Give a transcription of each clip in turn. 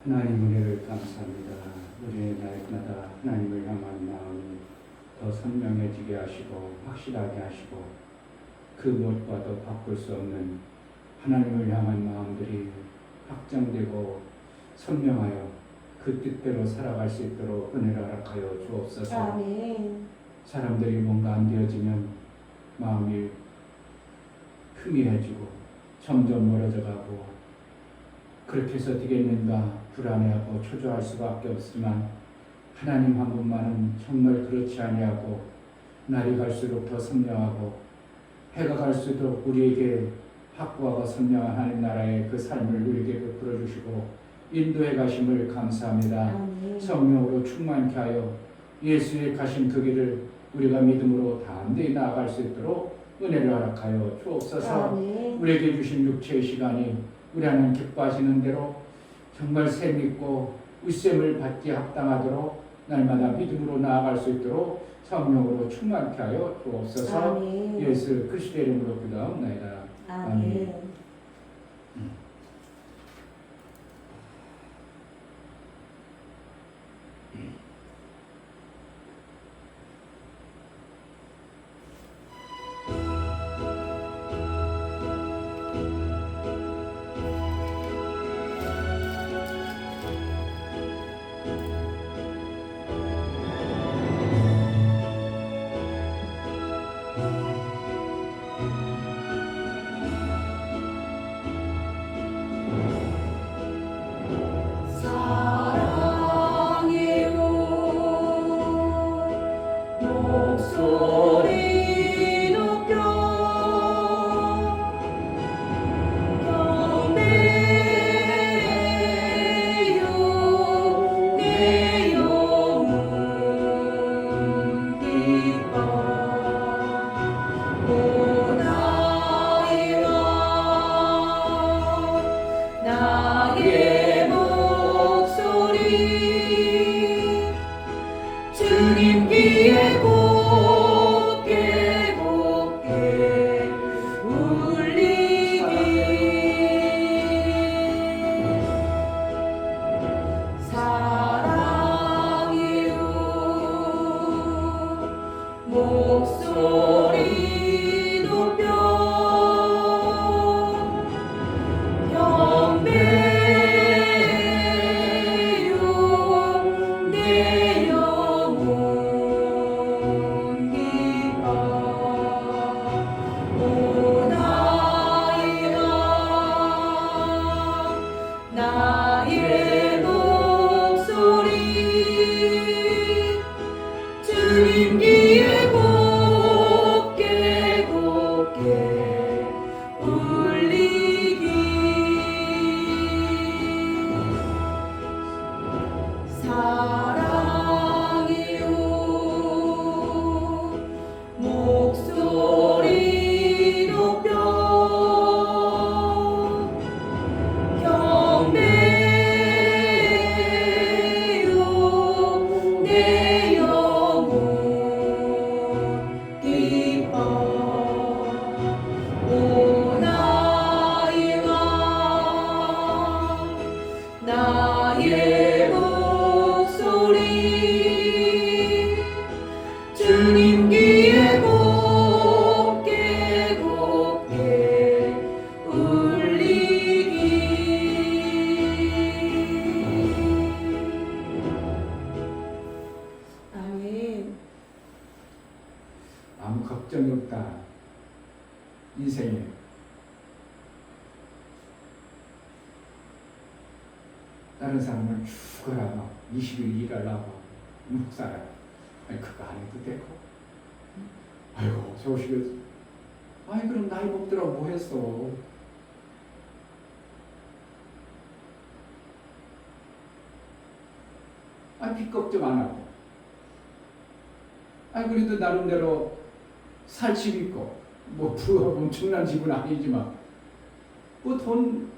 하나님 은혜를 감사합니다. 우리의 날마다 하나님을 향한 마음이 더 선명해지게 하시고 확실하게 하시고 그 무엇과도 바꿀 수 없는 하나님을 향한 마음들이 확정되고 선명하여 그 뜻대로 살아갈 수 있도록 은혜를 허락하여 주옵소서. 아멘. 사람들이 뭔가 안 되어지면 마음이 희미해지고 점점 멀어져 가고 그렇게 해서 되겠는가 불안해하고 초조할 수밖에 없지만 하나님 한 분만은 정말 그렇지 아니하고 날이 갈수록 더 선명하고 해가 갈수록 우리에게 확고하고 선명한 하나님 나라의 그 삶을 우리에게 베풀어 주시고 인도해 가심을 감사합니다. 아멘. 성령으로 충만케 하여 예수의 가신 그 길을 우리가 믿음으로 담대히 나아갈 수 있도록 은혜를 허락하여 주옵소서. 아멘. 우리에게 주신 육체의 시간이 우리 하나님 기뻐하시는 대로 정말 셈있고 웃셈을 받기 합당하도록 날마다 믿음으로 나아갈 수 있도록 성령으로 충만케 하여 주옵소서. 아멘. 예수 그리스도의 이름으로 기도하옵나이다. 아멘. 주님 귀에 곱게 곱게 울리기 사랑이요 목소리 높여 경배요 내 영혼 기뻐 오 나의 왕 나의 목소리 주님 귀에 곱게 곱게 울리기 사랑이요 목소리 높여 경배요 내 영혼 기뻐 오 나의 왕 나의 목소리 주님 귀에 곱게 곱게 울리기 아멘. 아무 걱정이 없다. 인생에 다른 사람은 죽어라 막 20일 일하려고 묵살아. 아니 그거 안 해도 되고. 아이고 저시겠어. 아이 그럼 나이 먹더라고 뭐 했어. 아 빚 걱정 안 하고. 아 그래도 나름대로 살 집 있고 뭐 엄청난 집은 아니지만 뭐 돈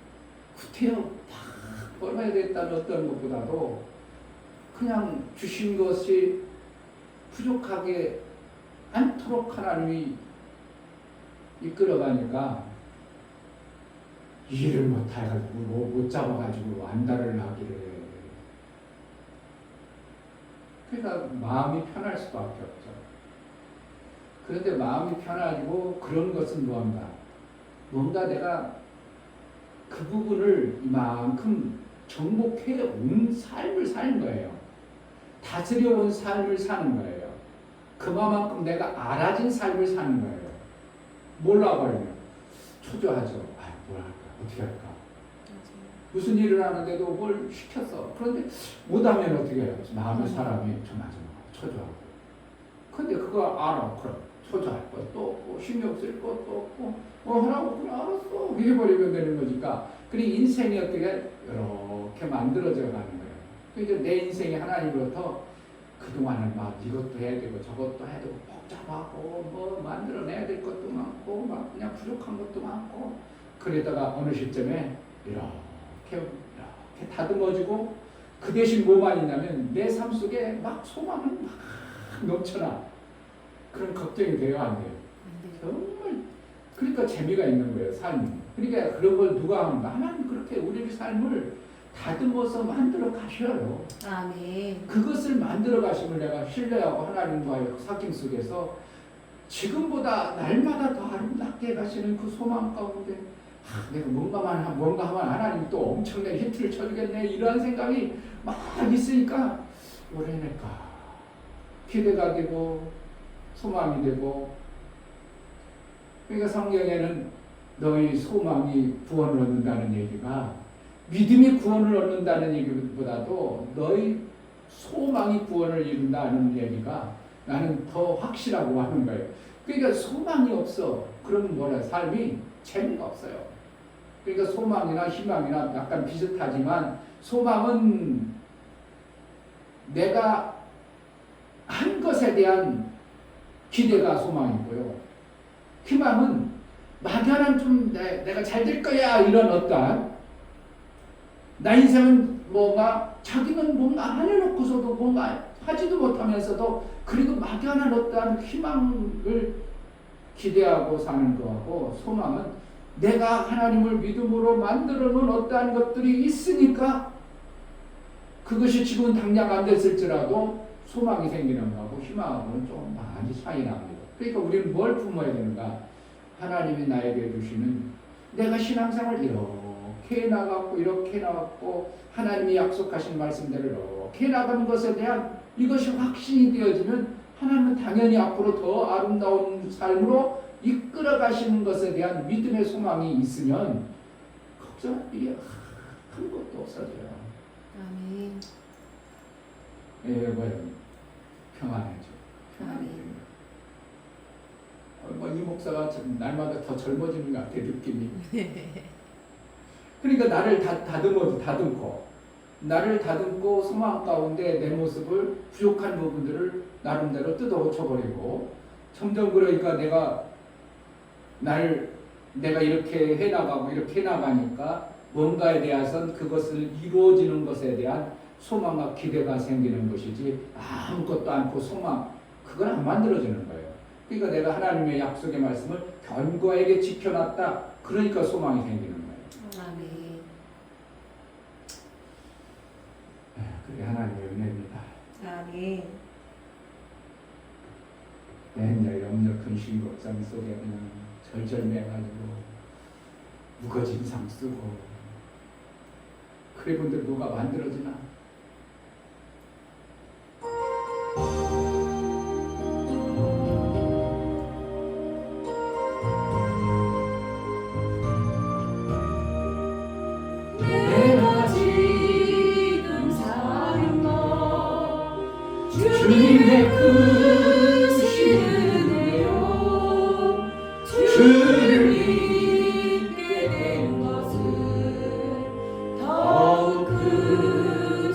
구태여 팍 벌어야 됐다는 어떤 것보다도 그냥 주신 것이 부족하게 않도록 하나님이 이끌어가니까 일을 못해가지고 못 잡아가지고 안달을 하기를 그러니까 마음이 편할 수밖에 없죠. 그런데 마음이 편하고 그런 것은 뭔가? 뭔가 내가 그 부분을 이만큼 정복해 온 삶을 사는 거예요. 다스려 온 삶을 사는 거예요. 그만큼 내가 알아진 삶을 사는 거예요. 몰라버리면 초조하죠. 뭘 할까? 어떻게 할까? 무슨 일을 하는데도 뭘 시켰어. 그런데 못하면 어떻게 해요? 마음의 사람이 초조하고. 근데 그거 알아. 그럼 초조할 것도 없고 신경 쓸 것도 없고 하라고 그래 알았어. 해버리면 되는 거니까. 그리고 인생이 어떻게 이렇게 만들어져 가는 거예요. 그러니까 내 인생이 하나님으로부터 그동안은 막 이것도 해야 되고 저것도 해야 되고 복잡하고 뭐 만들어내야 될 것도 많고 막 그냥 부족한 것도 많고 그러다가 어느 시점에 이렇게 다듬어지고 그 대신 뭐만 있냐면 내 삶 속에 막 소망은 막 넘쳐나. 그런 걱정이 돼요, 안 돼요? 정말 그러니까 재미가 있는 거예요, 삶이. 그러니까 그런 걸 누가 하는가? 하나님 그렇게 우리의 삶을 다듬어서 만들어 가셔요. 아멘. 그것을 만들어 가심을 내가 신뢰하고 하나님과의 사귐 속에서 지금보다 날마다 더 아름답게 가시는 그 소망 가운데 내가 뭔가 하면 하나님 또 엄청난 히트를 쳐주겠네 이러한 생각이 막 있으니까 오래낼까 기대가 되고 소망이 되고. 그러니까 성경에는 너희 소망이 구원을 얻는다는 얘기가 믿음이 구원을 얻는다는 얘기보다도 너희 소망이 구원을 이룬다는 얘기가 나는 더 확실하고 하는 거예요. 그러니까 소망이 없어. 그러면 삶이 재미가 없어요. 그러니까 소망이나 희망이나 약간 비슷하지만 소망은 내가 한 것에 대한 기대가 소망이고요. 희망은 막연한 좀 내가 잘 될 거야 이런 어떠한 나 인생은 뭔가 자기는 뭔가 안 해놓고서도 뭔가 하지도 못하면서도 그리고 막연한 어떠한 희망을 기대하고 사는 거하고 소망은 내가 하나님을 믿음으로 만들어 놓은 어떠한 것들이 있으니까 그것이 지금 당장 안 됐을지라도 소망이 생기는 거하고 희망하고는 좀 많이 차이 납니다. 그러니까 우리는 뭘 품어야 되는가? 하나님이 나에게 주시는 내가 신앙생활을 이렇게 나갔고 이렇게 나갔고 하나님이 약속하신 말씀대로 이렇게 나가는 것에 대한 이것이 확신이 되어지면 하나님은 당연히 앞으로 더 아름다운 삶으로 이끌어 가시는 것에 대한 믿음의 소망이 있으면 걱정할 일이 한 것도 없어져요. 아멘. 평안해져. 아멘. 이 목사가 날마다 더 젊어지는 것 같아 느낌이. 그러니까 나를 다듬고 나를 다듬고 소망 가운데 내 모습을 부족한 부분들을 나름대로 뜯어고쳐버리고 점점 그러니까 내가 이렇게 해나가고 이렇게 해나가니까 뭔가에 대해서는 그것을 이루어지는 것에 대한 소망과 기대가 생기는 것이지 아무것도 않고 소망 그건 안 만들어지는 거예요. 그러니까 내가 하나님의 약속의 말씀을 견고하게 지켜놨다. 그러니까 소망이 생기는 거예요. 아멘. 그게 하나님의 은혜입니다. 아멘. 맨날 염려큰 쉰곡장 속에 그냥 절절매가지고 무거진 삶 쓰고 그래 본들 누가 만들어지나? 내가 지금 사는 것 주님의 크신 은혜요 주를 믿게 된 것은 더욱 큰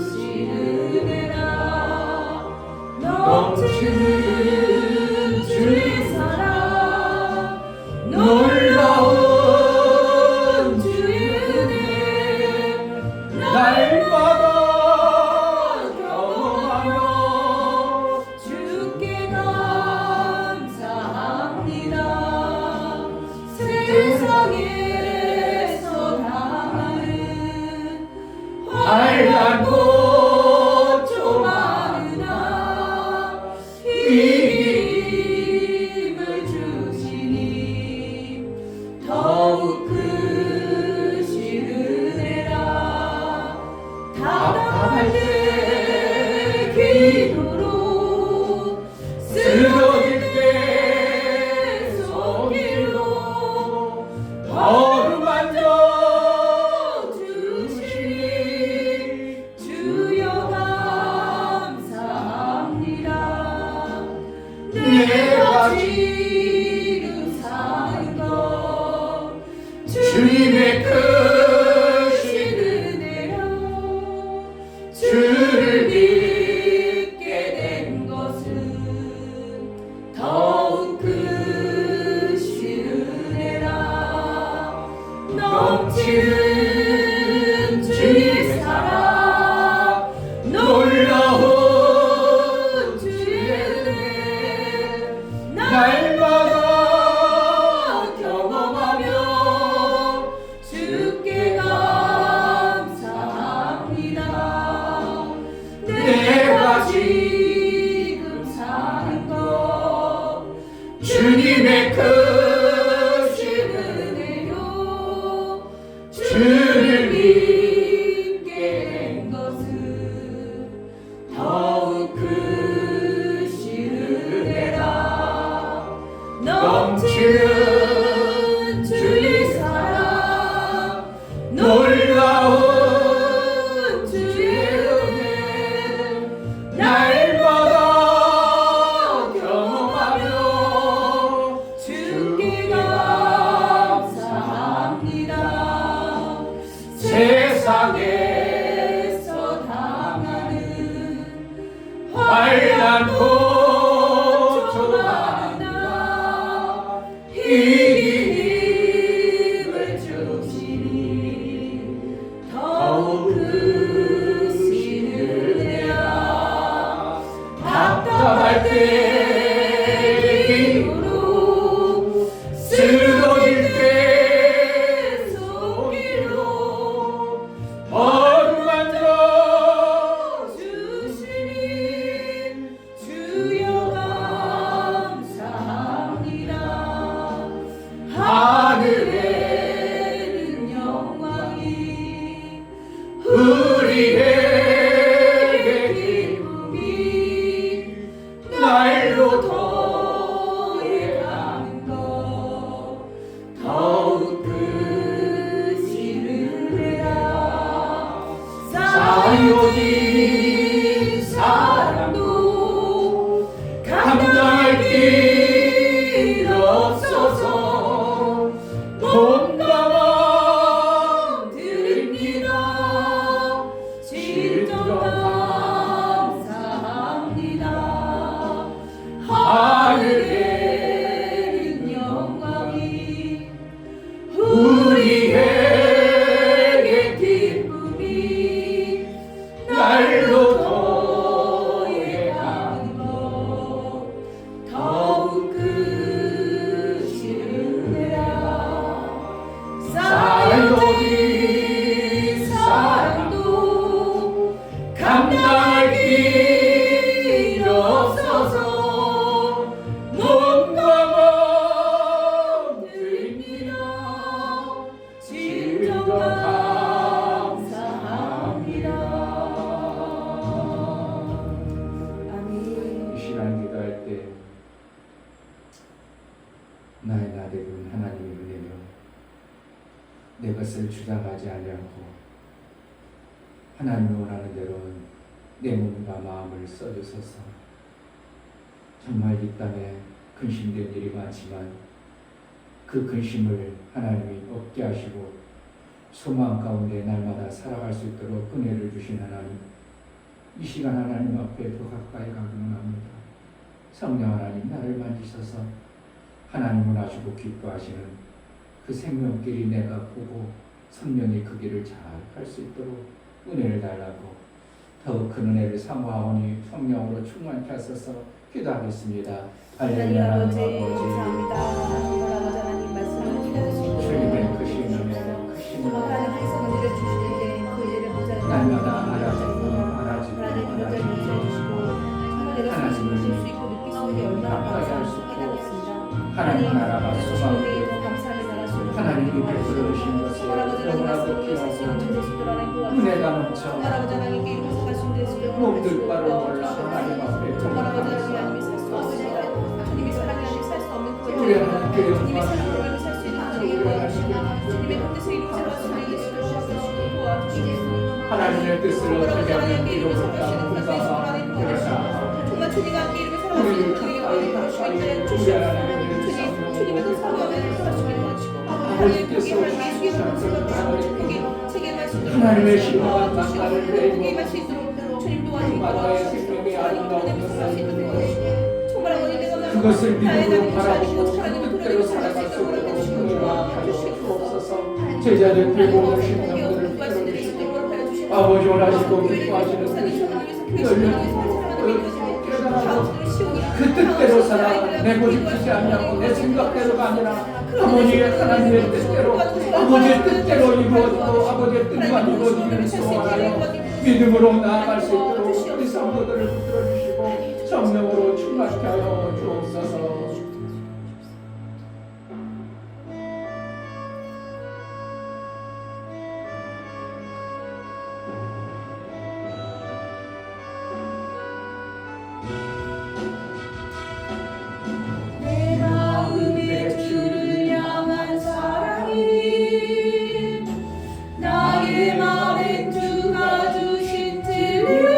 답답할 때 기도로 쓰러질 때 손길로 어루만져 주시니 주여 감사합니다. 내가 지금 사는 것 주님의 크신 은혜로 주를 믿게 된 것은 더욱 크신 은혜라. 넘치는 주의 사랑 놀라운 주의 은혜 날마다 경험하며 주께 감사합니다. 내가 지금 사는 것 주님의 크신 은혜로 주를 믿게 된 것은 더욱 크신 은혜라. 넘치는 주의 사랑 놀라운 주의 은혜 날마다 경험하며 주께 감사합니다. 세상에서 당하는 환난 고초 많으나 이긴 힘을 주시니 더욱 크신 은혜라. 답답할 때 기도로 쓰러질 때 손길로 어루만져 주시니 주여 감사합니다. 하늘에는 영광이 우리에게 기쁨이 날로 더해가는 것 더욱 크신 은혜라. 사요인 사랑도 감당할 길 없어서 몸과 마음 드립니다. 진정 감사합니다. 하늘에는 영광이 우리에게 기쁨이 날로 더해가는 것 더욱 크신 은혜라. 사요인 사랑도 감당할 길 없어서 몸과 마음 드립니다. 진정 감사합니다. 아멘. 이 시간 기도할 때 나의 나대군 하나님의 은혜며 내 것을 주장하지 아니하고 하나님이 원하는 대로 내 몸과 마음을 써주소서. 정말 이 땅에 근심된 일이 많지만 그 근심을 하나님이 없게 하시고 소망 가운데 날마다 살아갈 수 있도록 은혜를 주신 하나님, 이 시간 하나님 앞에 더 가까이 가기는 합니다. 성령 하나님, 나를 만지셔서 하나님을 아시고 기뻐하시는 그 생명길이 내가 보고 선명히 그 길을 잘 갈 수 있도록 은혜를 달라고 더욱 큰 은혜를 사모하오니 성령으로 충만케 하소서. 기도하겠습니다. 하나님 할렐루야. 아버지 하나님 감사합니다. 하나님 아버지 하나님 말씀을 기다리시고 주님의 크신 은혜, 크신 하나님 은혜께서 은혜를 주시는데 그 은혜를 보좌 날마다 알아주고 알아주고 하나님 보좌를 알아주고 주시고 정말 내가 하나님을 느낄 수 있고 느낄 수 있는 얼마나 가까이 할 수 감사함을 있고 깨달았습니다. 하나님 나라가 소망을 주님이 더 감사하는 나라 하나님이 베풀어 주신 것을 너무나도 귀하고 은혜 은혜가 넘쳐 정말 아버지 하나님께 이루어서 갈수 있는 예수를 몸둘 바를 몰라 하나님 앞에 정말 아버지 감사합니다. 하나님이 살 수 없으시다. 주님이 사랑이 아니면 살수 없는 그것 우리 하나님께 주님의 영광 사랑으로 인해 살수 있는 주님의 구원하시고 주님의 뜻을 이루어서 갈수 있는 예수를 도와주시고 하나님의 뜻을 어떻게 하면 이루어질까 궁금하다. 정말 주님과 함께 이루어 살아갈 수 있는 그에게 원하는 주님의 그 사랑을 살아가시길 도와주시고 아버지께서 하나님의 신령한 나라를 내고 주님 도와주시고 마다의 생명의 아름다운 것을 정말 아버지 내가 그것을 믿음으로 나의 바라보고 하나님의 뜻대로 살아갈 수 있도록 은혜와 하여 주옵소서. 제자들 보고 신령들을 붙들어주시고 아버지 원하시고 기뻐하시는 그 뜻대로 살아 내 고집지지 않냐고 내 생각대로가 아니라 아버지의 하나님의 뜻대로 아버지의 뜻대로 이루어지고 아버지의 뜻만 이루어지기를 소원하여 믿음으로 나아갈 수 있도록 우리 성도들을 붙들어주시고 성령으로 충만케 하여 주옵소서. 내 마음에 주를 향한 사랑이 나의 맘엔 주가 주신 진리요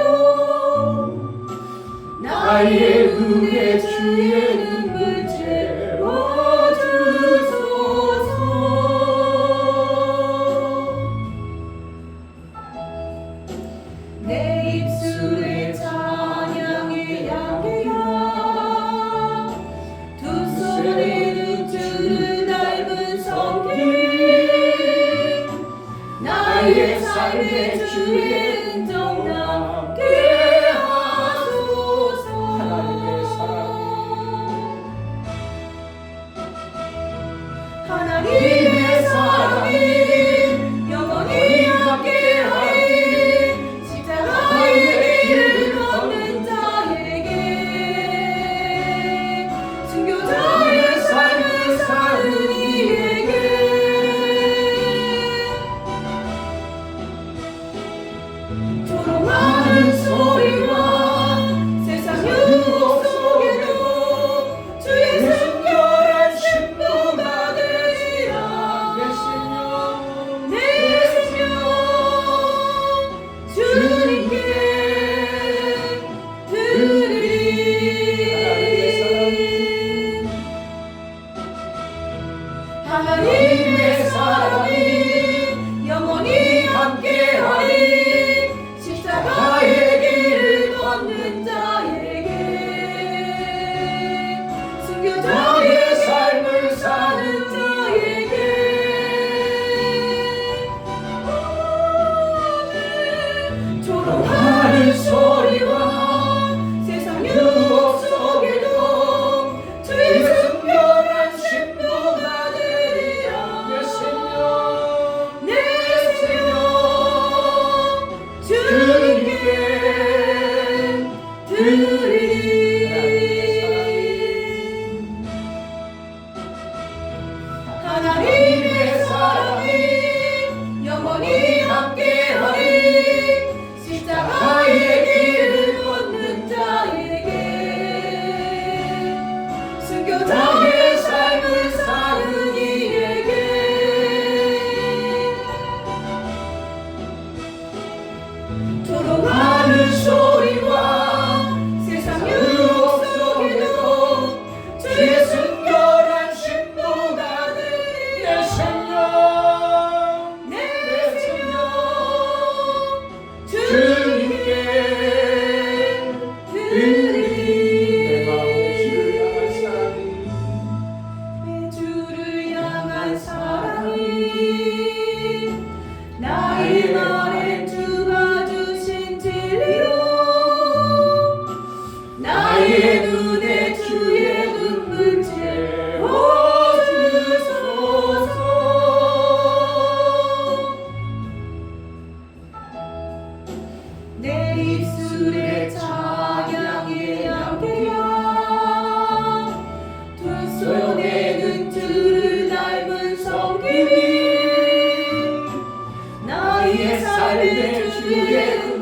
나의 눈에 주의 눈물 채워주소서 내 입술에 찬양의 향기야 두 손에는 주를 닮은 성기 나의 삶에 주의 은정 남게 하소서 하나님의 사랑이 영원히 함께하리 십자가의 길을 걷는 자에게 순교자의 삶을 사는 이에게 조롱하는 소리와 세상 유혹 속에도 주의 순결한 신부가 되리라 내 생명 주님께 드리리 하나님의 사랑이 영원히 함께하리 십자가의 길을 걷는 자에게 순교자의 삶을 사는 자에게 조롱하는 소리와 세상 유혹 속에도 주의 순결한 신부가 되리라 내 생명 주님께 드리리 하나님의 사랑이 영원히 함께하리 십자가의 길을 걷는 자에게 순교자의 삶을 사는 이에게 조롱하는 소리와 세상 유혹 속에도 주의 순결한 신부가 되리 내 생명 주님께 드리리 내 마음에 주를 향한 사랑이 나의 말에 주가 주신 진리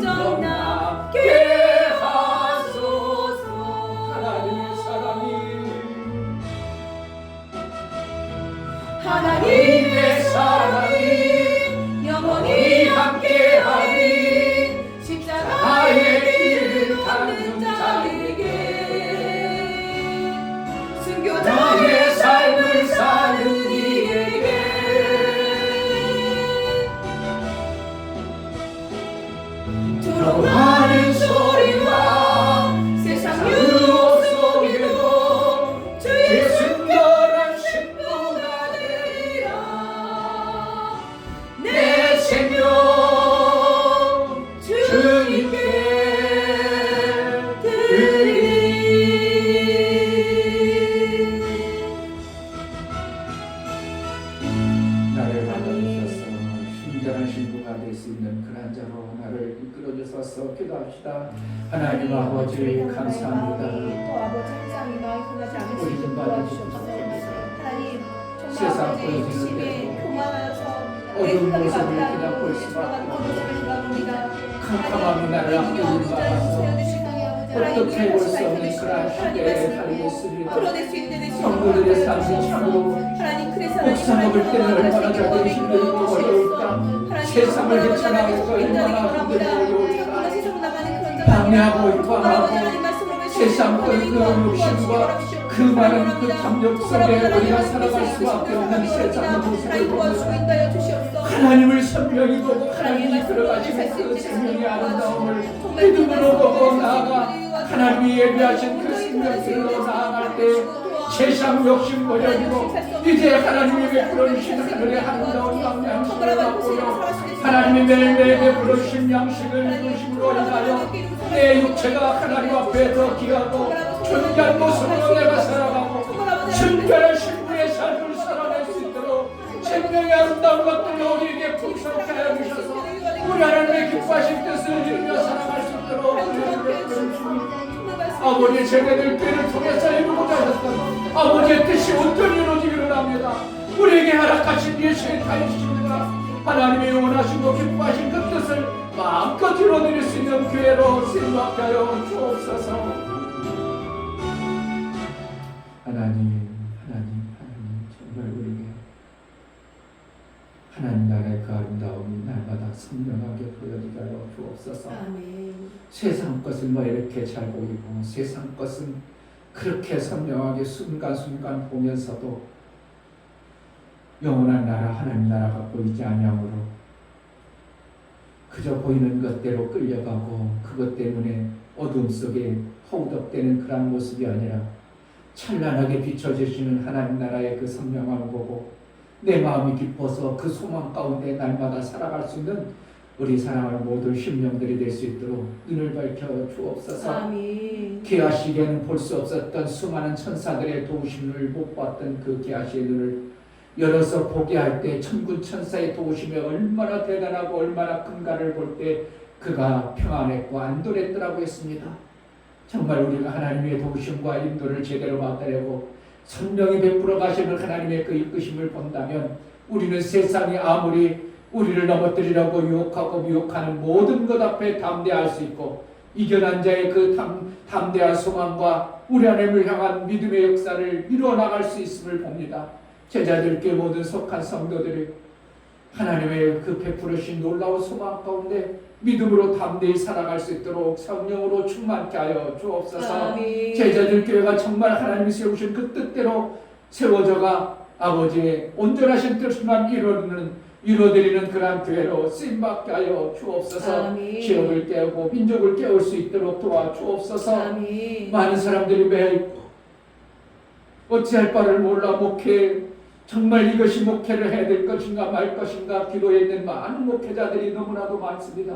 온전하게 하소서. 하나님의 사랑이 하나님의 사랑이 영원히 함께하리. 십자가의 길을 걷는 자에게 순교자의 삶을 사는 이에게 조롱하는 소리와 세상 유혹 속에도 주의 순결한 신부가 되리라. 내 생명 주님께 드리리. 나를 받아주셔서 순결한 신부가 될 수 있는 그런 자로 나를 이끌어 주셔서 기도합시다. 하나님 아버지 감사합니다. 또 아버지 항상 이 마음 변하지 않을 수 우리 있도록 좀 도와주시옵소서. 받아주십시오. 하나님 세상 정말 아버지 보여지는 중심에 대로 교만하여서 어두운 생각이 모습을 그냥 맞다고 볼 수밖에 돌아가는 것을 바랍니다. 캄캄함이 나를 앞들고 막아서 어떻게 볼 수 없는 그러한 시대에 살고 있으리라. 풀어낼 수 있는 성도들의 삶이 참으로 하나님 그래서 옥상 먹을 때는 얼마나 자기 힘들고 어려울까. 세상을 헤쳐나가서 얼마나 힘들고 어려울까. 방해하고 방하고 세상 그 욕심과 그 많은 그 담력 속에 우리가 살아갈 수밖에 없는 세상의 모습을 보면서 하나님을 선명히 보고 하나님이 들어가신 그 생명의 아름다움을 믿음으로 보고 나아가 하나님이 예비하신 그 생명들로 나아갈 때 세상 욕심 버려지고 이제 하나님이 베풀어 주신 하늘의 아름다운 양식을 맛보며 하나님이 매일매일 베풀어 주신 양식을 중심으로 인하여 내 육체가 하나님 앞에 더 귀하고 존귀한 모습으로 내가 살아가고 순결한 신부의 삶을 살아낼 수 있도록 생명의 아름다운 것들로 우리에게 풍성케 하여 주셔서 우리 하나님의 기뻐하신 뜻을 이루며 살아갈 수 있도록 우리에게 주님 아버지의 제자들 교회를 통해서 이루고자 하셨던 아버지의 뜻이 온전히 이루어지기를 합니다. 우리에게 허락하신 예수의 다이십니다. 하나님의 원하시고 기뻐하신 그 뜻을 마음껏 이루어드릴 수 있는 교회로 쓰임받게 하여 주옵소서. 하나님 정말 우리에게 하나님 나라의 그 아름다움이 날마다 선명하게 보여지게 하여 주옵소서. 세상 것은 뭐 이렇게 잘 보이고 세상 것은 그렇게 선명하게 순간순간 보면서도 영원한 나라 하나님 나라가 보이지 아니하므로 그저 보이는 것대로 끌려가고 그것 때문에 어둠 속에 허우덕대는 그런 모습이 아니라 찬란하게 비춰주시는 하나님 나라의 그 선명함을 보고 내 마음이 기뻐서 그 소망 가운데 날마다 살아갈 수 있는 우리 사랑하는 모든 심령들이 될 수 있도록 눈을 밝혀 주옵소서. 계하시기에는 볼 수 없었던 수많은 천사들의 도우심을 못 봤던 그 계하시의 눈을 열어서 보게 할 때 천군 천사의 도우심이 얼마나 대단하고 얼마나 큰가를 볼 때 그가 평안했고 안도했더라고 했습니다. 정말 우리가 하나님의 도우심과 인도를 제대로 받으려고 선명히 베풀어 가시는 하나님의 그 이끄심을 본다면 우리는 세상이 아무리 우리를 넘어뜨리려고 유혹하고 미혹하는 모든 것 앞에 담대할 수 있고 이겨난 자의 그 담대한 소망과 우리 하나님을 향한 믿음의 역사를 이루어 나갈 수 있음을 봅니다. 제자들께 모든 속한 성도들이 하나님의 그 베푸르신 놀라운 소망 가운데 믿음으로 담대히 살아갈 수 있도록 성령으로 충만케 하여 주옵소서. 제자들 교회가 정말 하나님이 세우신 그 뜻대로 세워져가 아버지의 온전하신 뜻만 이루어드리는 그러한 교회로 쓰임받게 하여 주옵소서. 지역을 깨우고 민족을 깨울 수 있도록 도와주옵소서. 많은 사람들이 매일 어찌할 바를 몰라 목회 정말 이것이 목회를 해야 될 것인가 말 것인가 기도에 있는 많은 목회자들이 너무나도 많습니다.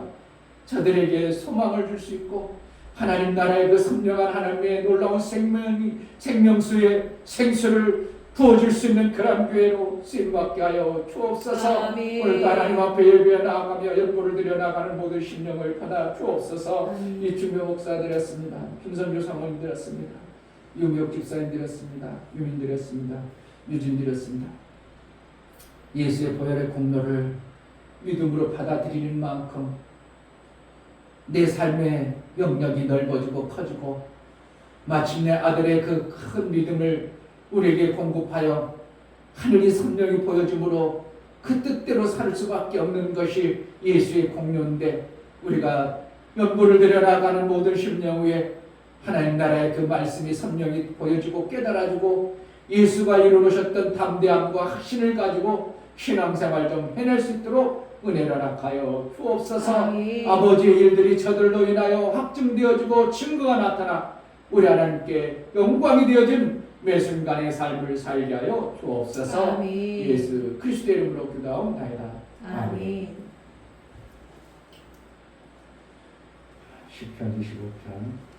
저들에게 소망을 줄 수 있고 하나님 나라의 그 선명한 하나님의 놀라운 생명수의 생수를 부어줄 수 있는 그런 교회로 쓰임받게 하여 주옵소서. 오늘도 하나님 앞에 예배해 나아가며 연보를 드려 나가는 모든 심령을 받아 주옵소서. 이 중요 목사 드렸습니다. 김선주 사모님 드렸습니다. 유명 집사님 드렸습니다. 유민 드렸습니다. 유진 드렸습니다. 예수의 보혈의 공로를 믿음으로 받아들이는 만큼 내 삶의 영역이 넓어지고 커지고 마침내 아들의 그 큰 믿음을 우리에게 공급하여 하늘이 성령이 보여줌으로 그 뜻대로 살 수밖에 없는 것이 예수의 공로인데, 우리가 연보를 들여나가는 모든 심령 위에 하나님 나라의 그 말씀이 성령이 보여주고 깨달아주고 예수가 이루셨던 담대함과 확신을 가지고 신앙생활 좀 해낼 수 있도록 은혜를 허락하여 주옵소서. 아멘. 아버지의 일들이 저들로 인하여 확증되어지고 증거가 나타나 우리 하나님께 영광이 되어진 매 순간의 삶을 살게 하여 주옵소서. 아멘. 예수 그리스도의 이름으로 기도하옵나이다. 아멘. 시편 25편.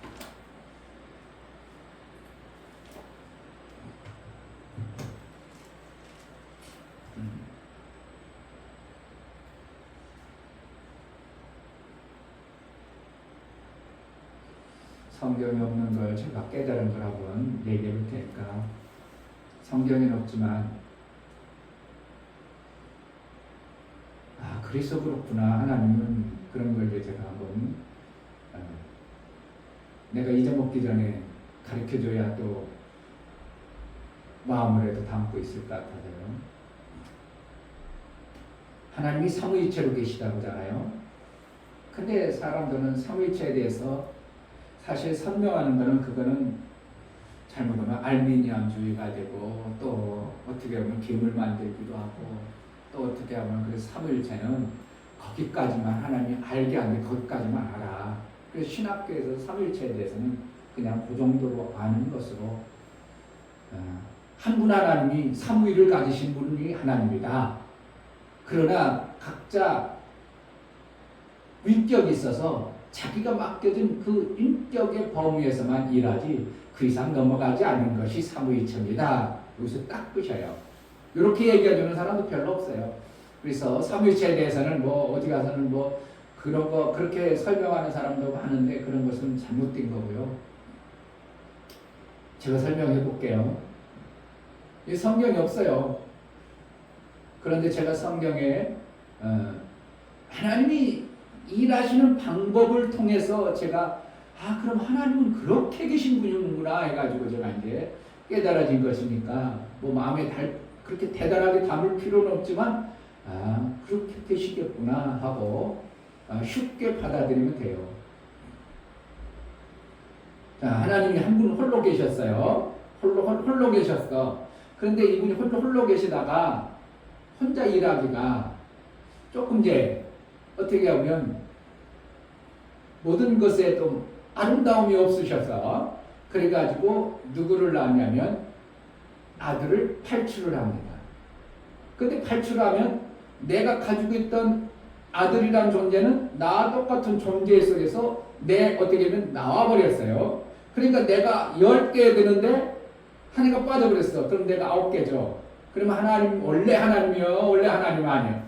성경이 없는 걸 제가 깨달은 거라고는 얘기해 볼 테니까. 성경에는 없지만 그래서 그렇구나. 하나님은 그런 걸 제가 한번 내가 잊어먹기 전에 가르쳐줘야 또 마음으로도 담고 있을 것 같아요. 하나님이 삼위일체로 계시다고 하잖아요. 근데 사람들은 삼위일체에 대해서 사실 설명하는 거는 그거는 잘못하면 알미니안주의가 되고, 또 어떻게 보면 기물 만들기도 하고, 또 어떻게 하면 그래서 삼위일체는 거기까지만 하나님이 알게 안 돼, 거기까지만 알아. 그래서 신학교에서 삼위일체에 대해서는 그냥 그 정도로 아는 것으로 한 분 하나님이 삼위를 가지신 분이 하나님이다. 그러나 각자 인격이 있어서 자기가 맡겨진 그 인격의 범위에서만 일하지 그 이상 넘어가지 않는 것이 삼위일체입니다. 여기서 딱 보셔요. 이렇게 얘기해주는 사람도 별로 없어요. 그래서 삼위일체에 대해서는 뭐 어디 가서는 뭐 그런 거 그렇게 설명하는 사람도 많은데 그런 것은 잘못된 거고요. 제가 설명해 볼게요. 이 성경이 없어요. 그런데 제가 성경에 하나님이 일하시는 방법을 통해서 제가 그럼 하나님은 그렇게 계신 분이구나 해가지고 제가 이제 깨달아진 것이니까 뭐 마음에 그렇게 대단하게 담을 필요는 없지만 그렇게 되시겠구나 하고 쉽게 받아들이면 돼요. 자, 하나님이 한 분 홀로 계셨어요. 홀로 계셨어. 그런데 이분이 홀로 계시다가 혼자 일하기가 조금 이제 어떻게 하면 모든 것에 좀 아름다움이 없으셔서 그래가지고 누구를 낳냐면 아들을 팔출을 합니다. 근데 팔출하면 내가 가지고 있던 아들이란 존재는 나와 똑같은 존재 속에서 어떻게 보면 나와버렸어요. 그러니까 내가 10개 되는데 하나가 빠져버렸어. 그럼 내가 9개죠. 그러면 하나님 원래 하나님이요? 원래 하나님 아니에요?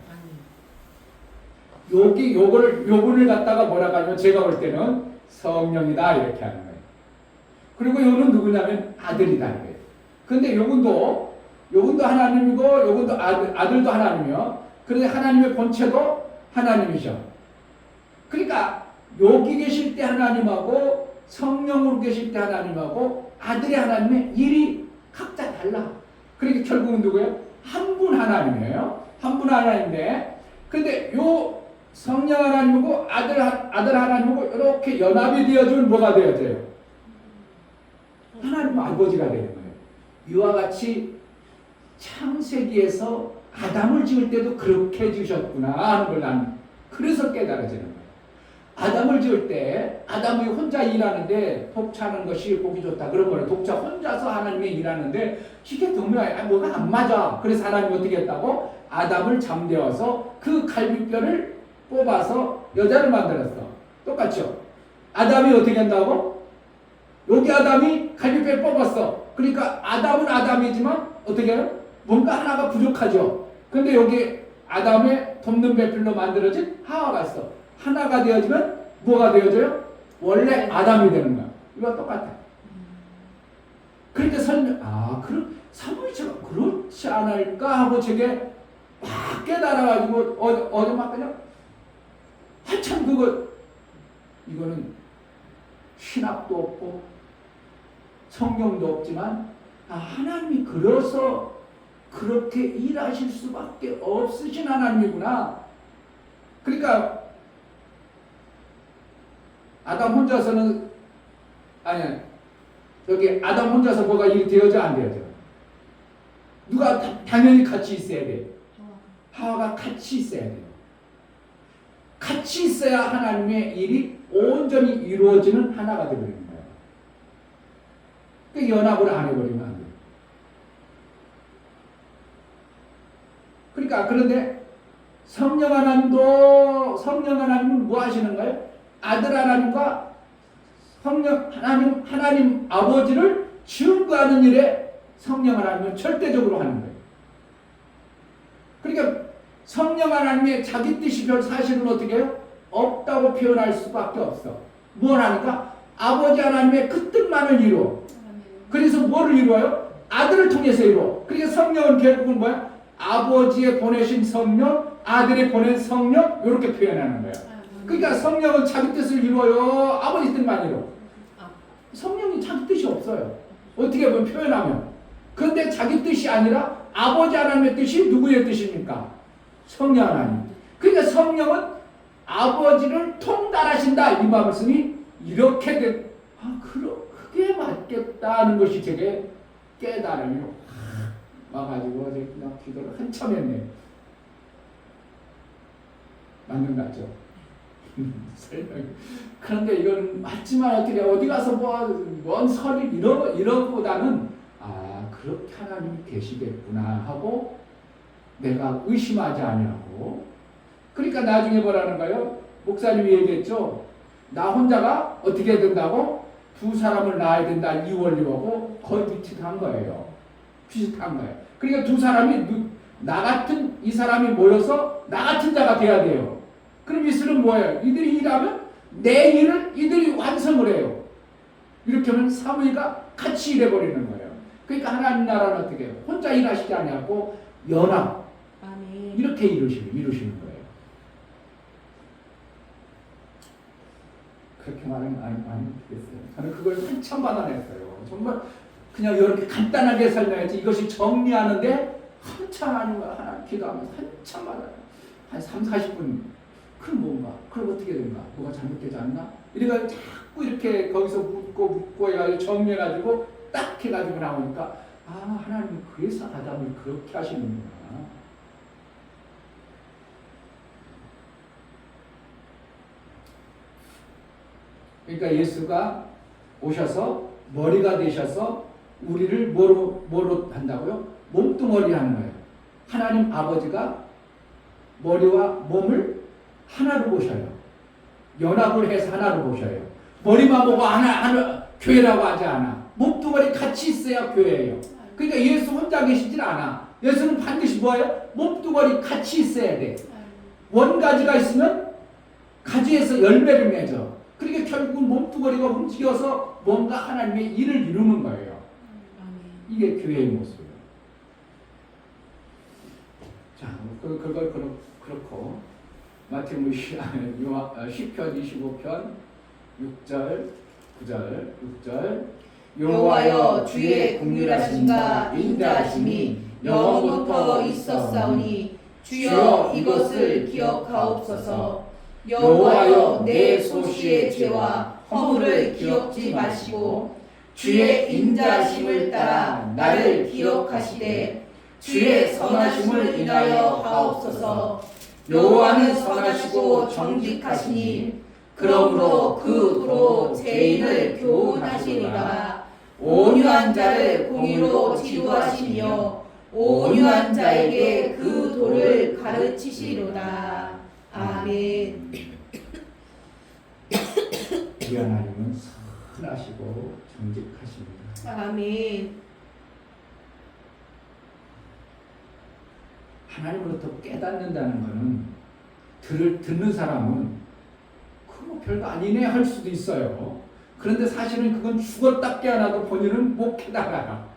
요분을 갖다가 뭐라고 하냐면 제가 볼 때는 성령이다 이렇게 하는 거예요. 그리고 요는 누구냐면 아들이다 이거예요. 근데 요분도 하나님이고 요분도 아들도 하나님이요. 그런데 하나님의 본체도 하나님이죠. 그러니까 여기 계실 때 하나님하고 성령으로 계실 때 하나님하고 아들의 하나님의 일이 각자 달라. 그러니까 결국은 누구예요? 한 분 하나님이에요. 한 분 하나님인데 근데 요 성령 하나님이고 아들 하나님이고 이렇게 연합이 되어주면 뭐가 되어져요? 하나님 아버지가 되는 거예요. 이와 같이 창세기에서 아담을 지을 때도 그렇게 지으셨구나 하는 걸 나는 그래서 깨달아지는 거예요. 아담을 지을 때 아담이 혼자 일하는데 독차는 것이 보기 좋다 그런 거예요. 독차 혼자서 하나님이 일하는데 이게 정말 뭐가 안 맞아. 그래서 하나님이 어떻게 했다고? 아담을 잠재워서 그 갈비뼈를 뽑아서 여자를 만들었어. 똑같죠? 아담이 어떻게 한다고? 여기 아담이 갈비뼈를 뽑았어. 그러니까 아담은 아담이지만 어떻게 해요? 뭔가 하나가 부족하죠. 근데 여기 아담의 돕는 배필로 만들어진 하와가 있어. 하나가 되어지면 뭐가 되어져요? 원래 아담이 되는 거야. 이거 똑같아. 그러니까 그럼 삼위일체가 그렇지 않을까 하고 저게 막 깨달아가지고 어제 막 그냥 한참 그거 이거는 신학도 없고 성경도 없지만 하나님이 그래서 그렇게 일하실 수밖에 없으신 하나님이구나. 그러니까 아담 혼자서는 아니 여기 아담 혼자서 뭐가 일이 되어져 안 되어져? 누가 당연히 같이 있어야 돼. 하와가 같이 있어야 돼요. 같이 있어야 하나님의 일이 온전히 이루어지는 하나가 되어버리는 거예요. 그 연합을 안 해버리면 안 돼요. 그러니까 그런데 성령 하나님은 뭐 하시는 거예요? 아들 하나님과 성령 하나님 아버지를 증거하는 일에 성령 하나님은 절대적으로 하는 거예요. 그러니까 성령 하나님의 자기 뜻이 별 사실은 어떻게 해요? 없다고 표현할 수밖에 없어. 뭘 하니까? 아버지 하나님의 그 뜻만을 이루어. 그래서 뭐를 이루어요? 아들을 통해서 이루어. 그러니까 성령은 결국은 뭐야? 아버지의 보내신 성령, 아들이 보낸 성령, 이렇게 표현하는 거야. 그러니까 성령은 자기 뜻을 이루어요. 아버지 뜻만 이루어. 성령이 자기 뜻이 없어요. 어떻게 보면 표현하면. 그런데 자기 뜻이 아니라 아버지 하나님의 뜻이 누구의 뜻입니까? 성령 하나님. 그러니까 성령은 아버지를 통달하신다. 이 말씀이 이렇게 그게 맞겠다는 것이 제게 깨달음이 와가지고 그냥 기도를 한참 했네. 맞는 것 같죠? 설명이. 그런데 이건 맞지만 어떻게 어디 가서 뭔 설이 이러보다는 그렇게 하나님이 계시겠구나 하고 내가 의심하지 아니하고. 그러니까 나중에 뭐라는 거예요? 목사님이 얘기했죠. 나 혼자가 어떻게 된다고? 두 사람을 낳아야 된다. 이 원리하고 거의 비슷한 거예요. 비슷한 거예요. 그러니까 두 사람이 나 같은 이 사람이 모여서 나 같은 자가 돼야 돼요. 그럼 이슬은 뭐예요? 이들이 일하면 내 일을 이들이 완성을 해요. 이렇게 하면 사무이가 같이 일해버리는 거예요. 그러니까 하나님 나라는 어떻게 해요? 혼자 일하시지 않고 연합. 아멘. 이렇게 이루시는 거예요. 그렇게 말하면 안 되겠어요. 저는 그걸 한참 받아냈어요. 정말 그냥 이렇게 간단하게 설명했지 이것이 정리하는데 한참 하나 기도하면서 한참 받아요. 한 3, 40분. 그럼 뭔가? 그럼 어떻게 된가? 뭐가 잘못되지 않나? 이래가지고 자꾸 이렇게 거기서 묻고 해가지고 정리해가지고 딱 해가지고 나오니까 하나님은 그래서 아담을 그렇게 하시는구나. 그러니까 예수가 오셔서 머리가 되셔서 우리를 뭐로 한다고요? 몸뚱어리 하는 거예요. 하나님 아버지가 머리와 몸을 하나로 보셔요. 연합을 해서 하나로 보셔요. 머리만 보고 하나 교회라고 하지 않아. 몸뚱어리 같이 있어야 교회예요. 그러니까 예수 혼자 계시질 않아. 예수는 반드시 뭐예요? 몸뚱어리 같이 있어야 돼. 원가지가 있으면 가지에서 열매를 맺어. 그러니까 결국 몸뚱어리가 움직여서 뭔가 하나님의 일을 이루는 거예요. 이게 교회의 모습이에요. 자, 그걸 그렇고 마태복음 10편 25편 6절 9절 6절 여호와여 주의 긍휼하심과 인자하심이 영원부터 있었사오니 주여 이것을 기억하옵소서. 여호와여 내 소시의 죄와 허물을 기억지 마시고 주의 인자하심을 따라 나를 기억하시되 주의 선하심을 인하여 하옵소서. 여호와는 선하시고 정직하시니 그러므로 그 도로 죄인을 교훈하시리라. 온유한 자를 공의로 지도하시며 온유한 자에게 그 도를 가르치시리로다. 아멘. 우리 하나님은 선하시고 정직하십니다. 아멘. 하나님으로부터 깨닫는다는 것은 듣는 사람은 그거 별거 아니네 할 수도 있어요. 그런데 사실은 그건 죽었다 깨어나도 본인은 못 깨달아요.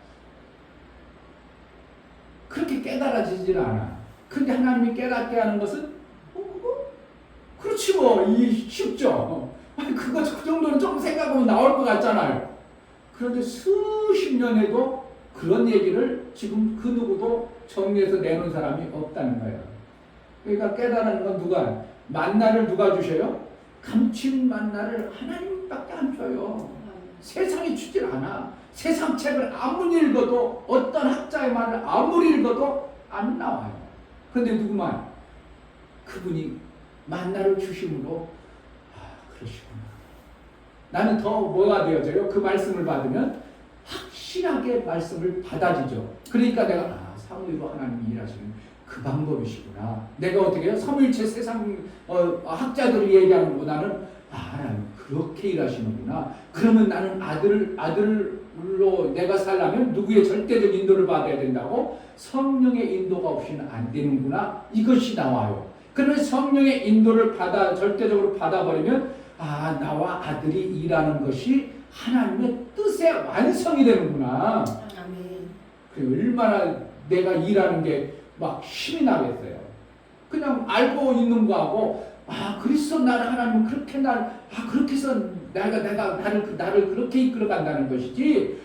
그렇게 깨달아지질 않아. 근데 하나님이 깨닫게 하는 것은 그렇지 뭐 쉽죠. 아니 그 정도는 좀 생각하면 나올 것 같잖아요. 그런데 수십 년에도 그런 얘기를 지금 그 누구도 정리해서 내놓은 사람이 없다는 거예요. 그러니까 깨달은 건 누가? 만나를 누가 주셔요? 감춘 만나를 하나님밖에 안 줘요. 세상이 주질 않아. 세상 책을 아무리 읽어도, 어떤 학자의 말을 아무리 읽어도 안 나와요. 그런데 누구만? 그분이 만나를 주심으로 그러시구나. 나는 더 뭐가 되어져요? 그 말씀을 받으면 확실하게 말씀을 받아지죠. 그러니까 내가 삼위로 하나님이 일하시는 그 방법이시구나. 내가 어떻게 해요? 삼위일체 세상 학자들이 얘기하는 것보다는 하나님 그렇게 일하시는구나. 그러면 나는 아들로 내가 살려면 누구의 절대적 인도를 받아야 된다고? 성령의 인도가 없이는 안 되는구나. 이것이 나와요. 그러면 성령의 인도를 절대적으로 받아버리면 나와 아들이 일하는 것이 하나님의 뜻의 완성이 되는구나. 아멘. 얼마나 내가 일하는 게 막 힘이 나겠어요. 그냥 알고 있는 거하고 그래서 나를 하나님은 그렇게 그렇게 해서 나를 그렇게 이끌어 간다는 것이지.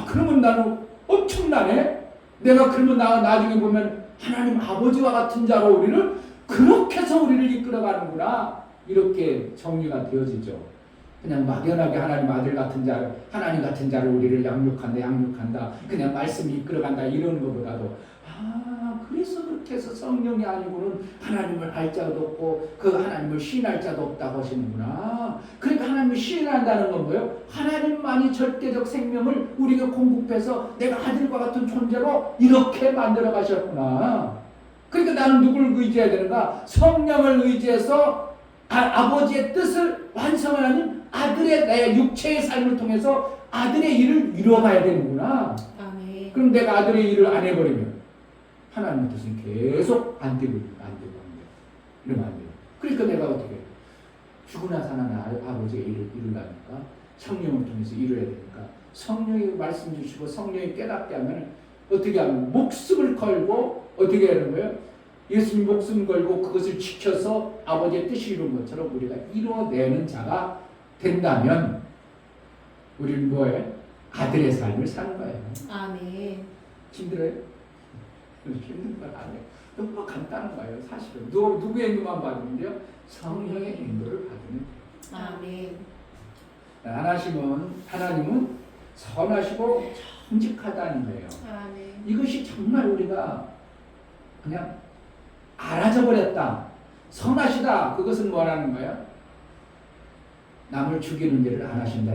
그러면 나는 엄청나네. 내가 그러면 나중에 보면 하나님 아버지와 같은 자로 우리를 그렇게 해서 우리를 이끌어 가는구나. 이렇게 정리가 되어지죠. 그냥 막연하게 하나님 아들 같은 자, 하나님 같은 자를 우리를 양육한다. 그냥 말씀이 이끌어간다. 이런 것보다도 그래서 그렇게 해서 성령이 아니고는 하나님을 알 자도 없고 그 하나님을 시인할 자도 없다고 하시는구나. 그러니까 하나님을 시인한다는 건 뭐예요? 하나님만이 절대적 생명을 우리가 공급해서 내가 아들과 같은 존재로 이렇게 만들어 가셨구나. 그러니까 나는 누구를 의지해야 되는가? 성령을 의지해서 아버지의 뜻을 완성하는 아들의 내 육체의 삶을 통해서 아들의 일을 이뤄가야 되는구나. 아멘. 그럼 내가 아들의 일을 안 해버리면 하나님의 뜻은 계속 안 되고 이러면 안 돼요. 그러니까 내가 어떻게 해요? 죽으나 사나 아버지의 일을 이루려니까 성령을 통해서 이루어야 되니까 성령이 말씀 주시고 성령이 깨닫게 하면 어떻게 하면 목숨을 걸고 어떻게 하는 거예요? 예수님 목숨 걸고 그것을 지켜서 아버지의 뜻이 이룬 것처럼 우리가 이루어내는 자가 된다면 우리는 뭐예요? 아들의 삶을 사는 거예요. 아멘. 힘들어요? 힘든 건 아니에요. 너무 간단한 거예요. 사실은 누구의 인도만 받으면요? 성령의 인도를 받으면 돼요. 아멘. 하나님은 선하시고 정직하다는 거예요. 아멘. 이것이 정말 우리가 그냥 알아져 버렸다. 선하시다. 그것은 뭐라는 거예요? 남을 죽이는 일을 안 하신다.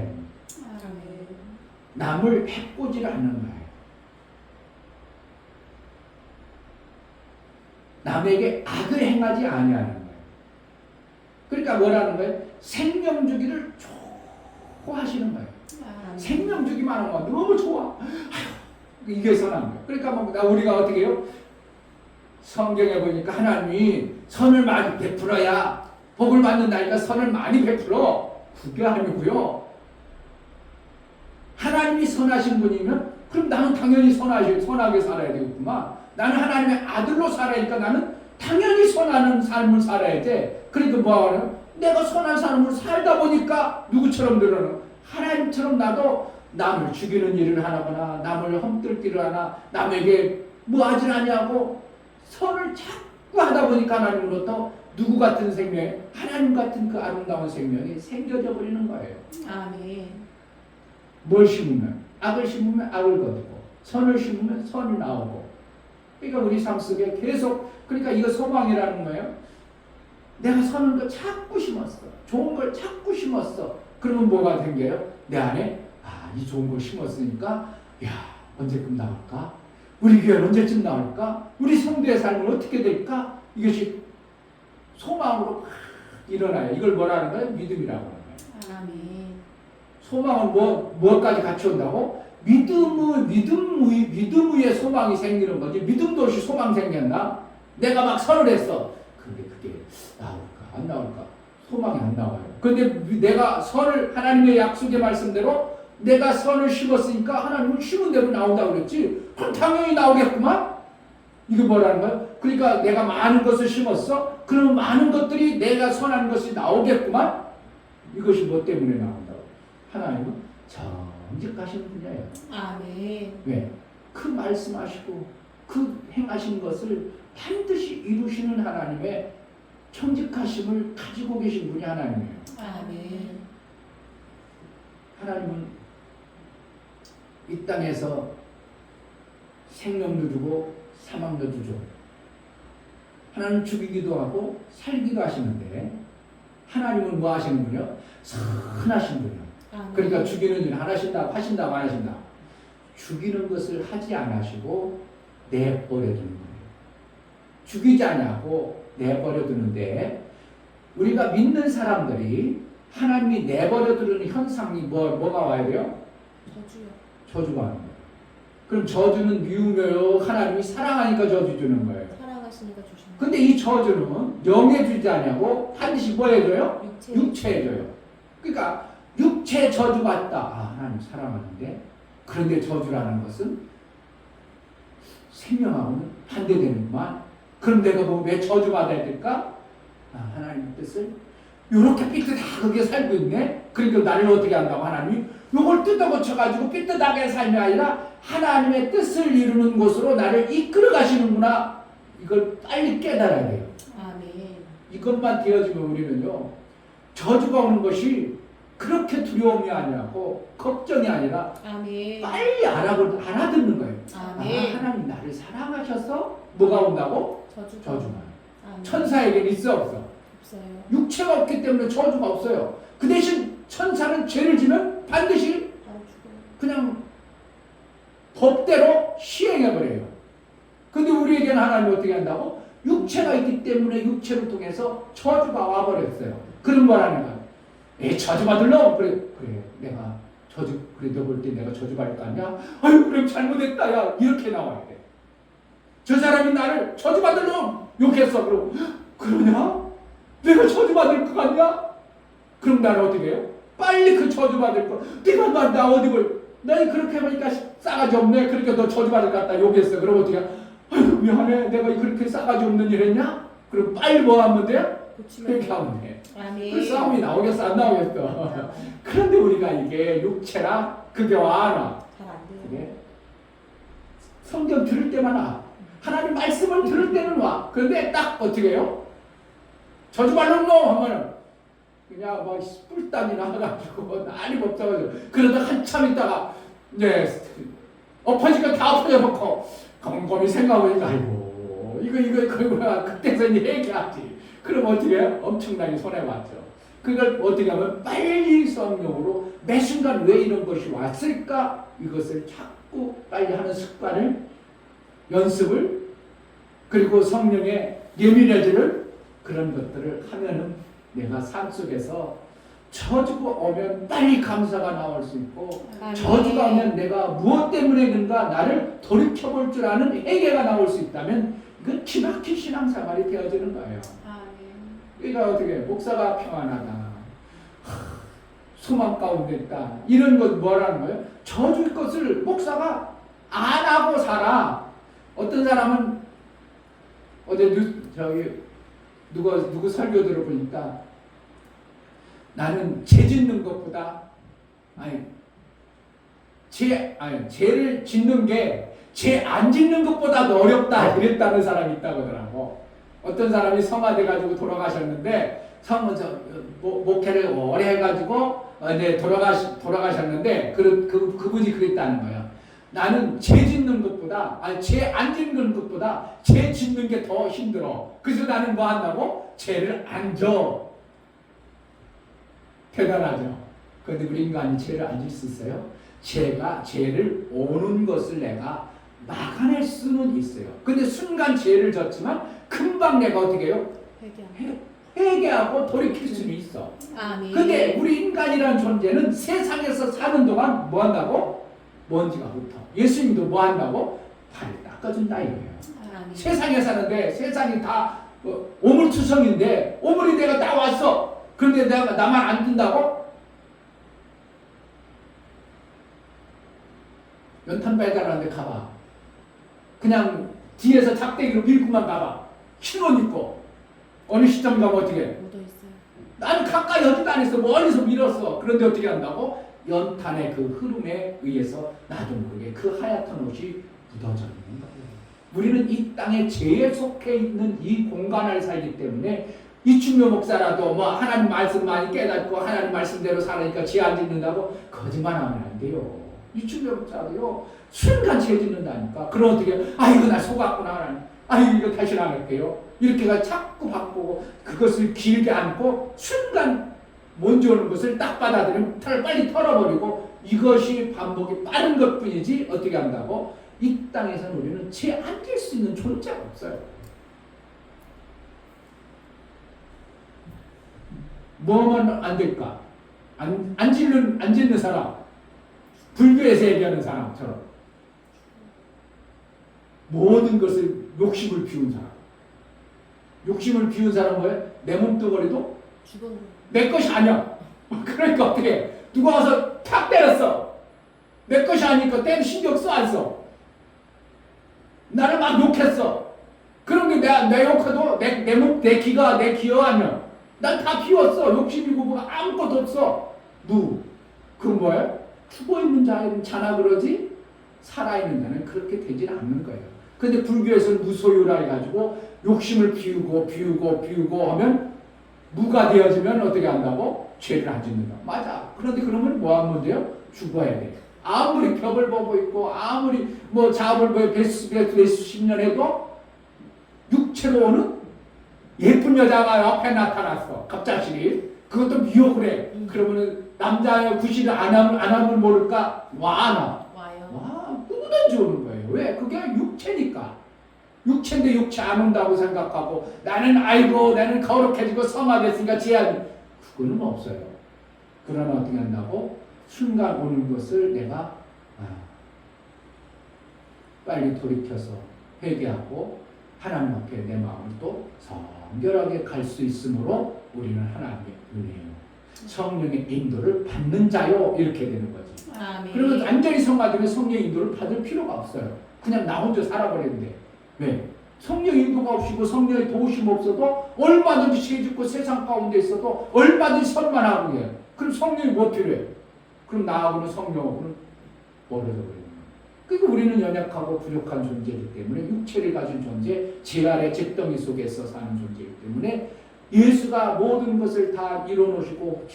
남을 해코지를 않는 거예요. 남에게 악을 행하지 아니하는 거예요. 그러니까 뭐라는 거예요? 생명 주기를 좋아하시는 거예요. 생명 주기만 하면 너무 좋아. 이게 선한 거예요. 그러니까 우리가 어떻게 해요? 성경에 보니까 하나님이 선을 많이 베풀어야 복을 받는다니까 선을 많이 베풀어. 그게 아니고요. 하나님이 선하신 분이면 그럼 나는 당연히 선하게 살아야 되겠구만. 나는 하나님의 아들로 살아야니까 나는 당연히 선하는 삶을 살아야 돼. 그러니까 뭐하는? 내가 선한 삶을 살다 보니까 누구처럼 늘어나? 하나님처럼 나도 남을 죽이는 일을 하거나 남을 험뜯기를 하나 남에게 뭐하지 않냐고 선을 자꾸 하다 보니까 하나님으로부터 누구 같은 생명이 하나님 같은 그 아름다운 생명이 생겨져 버리는 거예요. 아멘. 뭘 심으면 악을 심으면 악을 거두고 선을 심으면 선이 나오고. 그러니까 우리 삶 속에 계속 그러니까 이거 소망이라는 거예요. 내가 선한 거 자꾸 심었어. 좋은 걸 자꾸 심었어. 그러면 뭐가 생겨요? 내 안에 이 좋은 걸 심었으니까 언제쯤 나올까? 우리 교회는 언제쯤 나올까? 우리 성도의 삶은 어떻게 될까? 이것이 소망으로 일어나요. 이걸 뭐라는 거예요? 믿음이라고 하는 거예요. 아멘. 소망은 뭐까지 같이 온다고? 믿음 위에 소망이 생기는 거지. 믿음도 없이 소망 생겼나? 내가 막 선을 했어. 근데 그게 나올까? 안 나올까? 소망이 안 나와요. 근데 내가 선을 하나님의 약속의 말씀대로 내가 선을 심었으니까 하나님은 심은 대로 나온다고 그랬지. 그럼 당연히 나오겠구만. 이게 뭐라는 거야? 그러니까 내가 많은 것을 심었어. 그러면 많은 것들이 내가 선한 것이 나오겠구만. 이것이 뭐 때문에 나온다고? 하나님은 정직하신 분이에요. 아멘. 왜? 그 말씀하시고 그 행하신 것을 반드시 이루시는 하나님의 정직하심을 가지고 계신 분이 하나님이에요. 아멘. 하나님은 이 땅에서 생명도 주고 사망도 주죠. 하나님은 죽이기도 하고 살기도 하시는데 하나님은 뭐 하시는 분이요? 선하신 분이요. 아멘. 그러니까 죽이는 일 하신다고 안 하신다. 죽이는 것을 하지 않으시고 내버려 두는 거예요. 죽이지 않냐고 내버려 두는데 우리가 믿는 사람들이 하나님이 내버려 두는 현상이 뭐가 와야 돼요? 저주요. 저주가 와는 거예요. 그럼 저주는 미우며요. 하나님이 사랑하니까 저주 주는 거예요. 사랑하시니까 주시는. 근데 이 저주는 영에 주지 않냐고 반드시 뭐 해줘요? 육체. 육체에 줘요. 그러니까 육체 저주 받다. 아, 하나님 사랑하는데 그런데 저주라는 것은 생명하고는 반대되는구만. 그럼 내가 뭐 왜 저주 받아야 될까? 아, 하나님 뜻을 이렇게 삐뚤하게 살고 있네. 그러니까 나를 어떻게 한다고 하나님이 요걸 뜯어고쳐가지고 삐뚤하게 삶이 아니라 하나님의 뜻을 이루는 곳으로 나를 이끌어 가시는구나. 이걸 빨리 깨달아야 돼요. 아멘. 이것만 되어지면 우리는요 저주가 오는 것이 그렇게 두려움이 아니라고 걱정이 아니라 아멘. 빨리 알아듣는 거예요. 아멘. 아, 하나님 나를 사랑하셔서 뭐가 온다고? 저주가. 아멘. 천사에게는 있어 없어? 없어요. 육체가 없기 때문에 저주가 없어요. 그 대신 천사는 죄를 지면 반드시 바로 죽어요. 그냥 법대로 시행해버려요. 근데 우리에게는 하나님이 어떻게 한다고? 육체가 있기 때문에 육체를 통해서 저주가 와버렸어요. 그럼 뭐라는 거야? 저주받을 놈! 그래, 내가 그래, 너 볼 때 내가 저주받을 거 아니야? 아유, 그럼 잘못했다, 야. 이렇게 나와야 돼. 저 사람이 나를 저주받을 놈! 욕했어. 그럼, 그러냐? 내가 저주받을 것 같냐? 그럼 나는 어떻게 해요? 빨리 그 저주받을 거. 네가 나 어디 볼, 너희 그렇게 하니까 싸가지 없네. 그러니까 너 저주받을 것 같다. 욕했어. 그럼 어떻게 해? 아유, 미안해. 내가 그렇게 싸가지 없는 일 했냐? 그럼 빨리 뭐 하면 돼? 고치면 그렇게 하면 돼. 아멘. 그 싸움이 나오겠어? 안 나오겠어? 그런데 우리가 이게 육체라 그게 와 안 와? 잘안 돼요. 그게 성경 들을 때만 와. 하나님 말씀을 들을 때는 와. 그런데 딱 어떻게 해요? 저주받는 놈 하면은 그냥 막 뿔땀이 나가지고 난리 법잡아가지고 그러다 한참 있다가 이제 엎어지고 다 엎어져 놓고 곰곰이 생각해보니까 아이고 이거 그거야. 그때서 이제 얘기하지. 그럼 어떻게 해요? 엄청나게 손해봤죠. 그걸 어떻게 하면 빨리 성령으로 매 순간 왜 이런 것이 왔을까? 이것을 자꾸 빨리 하는 습관을 연습을 그리고 성령의 예민해지는 그런 것들을 하면은 내가 삶 속에서 저주가 오면 빨리 감사가 나올 수 있고 아멘. 저주가 오면 내가 무엇 때문에 그런가 나를 돌이켜볼 줄 아는 회개가 나올 수 있다면 그 기막힌 신앙생활이 되어지는 거예요. 아멘. 그러니까 어떻게 목사가 평안하다. 소망 가운데 있다. 이런 것 뭐라는 거예요? 저주의 것을 목사가 안 하고 살아. 어떤 사람은 어제 누구 설교 들어보니까 나는 죄 짓는 것보다 죄를 짓는 게 죄 안 짓는 것보다 더 어렵다 이랬다는 사람이 있다고 하더라고. 어떤 사람이 성화돼 가지고 돌아가셨는데 목회를 오래 해가지고 돌아가셨는데 그분이 그랬다는 거예요. 나는 죄 짓는 것보다 죄 안 짓는 것보다 죄 짓는 게 더 힘들어. 그래서 나는 뭐 한다고? 죄를 안 져. 대단하죠. 그런데 우리 인간이 죄를 안 질 수 있어요? 죄를 오는 것을 내가 막아낼 수는 있어요. 근데 순간 죄를 졌지만 금방 내가 어떻게 해요? 회개하고 돌이킬 수는 있어. 아멘. 근데 우리 인간이라는 존재는 세상에서 사는 동안 뭐 한다고? 먼지가 붙어. 예수님도 뭐 한다고? 발을 닦아준다 이거예요. 아멘. 세상에 사는데 세상이 다 오물투성인데 오물이 내가 나왔어. 그런데 내가 나만 안 든다고? 연탄 배달하는데 가봐. 그냥 뒤에서 작대기로 밀고만 가봐. 신혼 입고 어느 시점 가면 어떻게 해? 묻어 있어요. 나는 가까이 하지도 않았어. 멀리서 밀었어. 그런데 어떻게 한다고? 연탄의 그 흐름에 의해서 나도 모르게 그 하얗던 옷이 묻어져 있는 거예요. 우리는 이 땅에 죄에 속해 있는 이 공간 안에 살기 때문에 이충묘 목사라도 뭐 하나님 말씀 많이 깨닫고 하나님 말씀대로 살으니까 죄 안 짓는다고 거짓말하면 안 돼요. 이충묘 목사도요 순간 죄 짓는다니까. 그럼 어떻게 아이고 나 속았구나 하나님. 아이고 이거 다시 안 할게요. 이렇게가 자꾸 바꾸고 그것을 길게 안고 순간 먼저 오는 것을 딱 받아들이면 빨리 털어버리고 이것이 반복이 빠른 것뿐이지 어떻게 한다고? 이 땅에서는 우리는 죄 안 질 수 있는 존재가 없어요. 뭐만 안 될까? 안 짓는 사람, 불교에서 얘기하는 사람처럼 모든 것을 욕심을 피운 사람. 욕심을 피운 사람은 뭐예요? 내 몸뚱어리도 내 것이 아니야. 그러니까 어떻게 해? 누가 와서 탁 때렸어. 내 것이 아니니까 때는 신경 써 안 써? 나를 막 욕했어. 그런 게 내 욕해도 내 몸, 내 기가 내 기여하면 난 다 비웠어. 욕심이고 뭐가 아무것도 없어. 그건 뭐예요? 죽어있는 자는 자나 그러지 살아있는 자는 그렇게 되질 않는 거예요. 근데 불교에서는 무소유라 해가지고 욕심을 비우고 하면 무가 되어지면 어떻게 한다고? 죄를 안 짓는다. 맞아. 그런데 그러면 뭐 하면 돼요? 죽어야 돼. 아무리 벽을 보고 있고 아무리 뭐 자업을 뭐 몇십 년 해도 육체로 오는 예쁜 여자가 앞에 나타났어. 갑자기. 그것도 미혹을 해. 그러면은 남자의 구실을 안 하면 모를까? 와요. 누구든지 오는 거예요. 왜? 그게 육체니까. 육체인데 육체 안 온다고 생각하고 나는 거룩해지고 성화됐으니까 제한 그거는 없어요. 그러나 어떻게 한다고? 순간 오는 것을 내가 빨리 돌이켜서 회개하고 하나님 앞에 내 마음을 또 성결하게 갈 수 있으므로 우리는 하나님의 은혜요. 성령의 인도를 받는 자요. 이렇게 되는 거지. 아멘. 그러면 완전히 성화되면 성령의 인도를 받을 필요가 없어요. 그냥 나 혼자 살아버리는데. 왜? 성령 인도가 없이고 성령의 도우심 없어도 얼마든지 죄 짓고 세상 가운데 있어도 얼마든지 선만하고 해요. 그럼 성령이 뭐 필요해? 그럼 나하고는 성령하고는 멀어져 버리는 거예요. 그러니까 우리는 연약하고 부족한 존재이기 때문에 육체를 가진 존재, 죄 아래 잿더미 속에서 사는 존재이기 때문에 예수가 모든 것을 다 이뤄놓으시고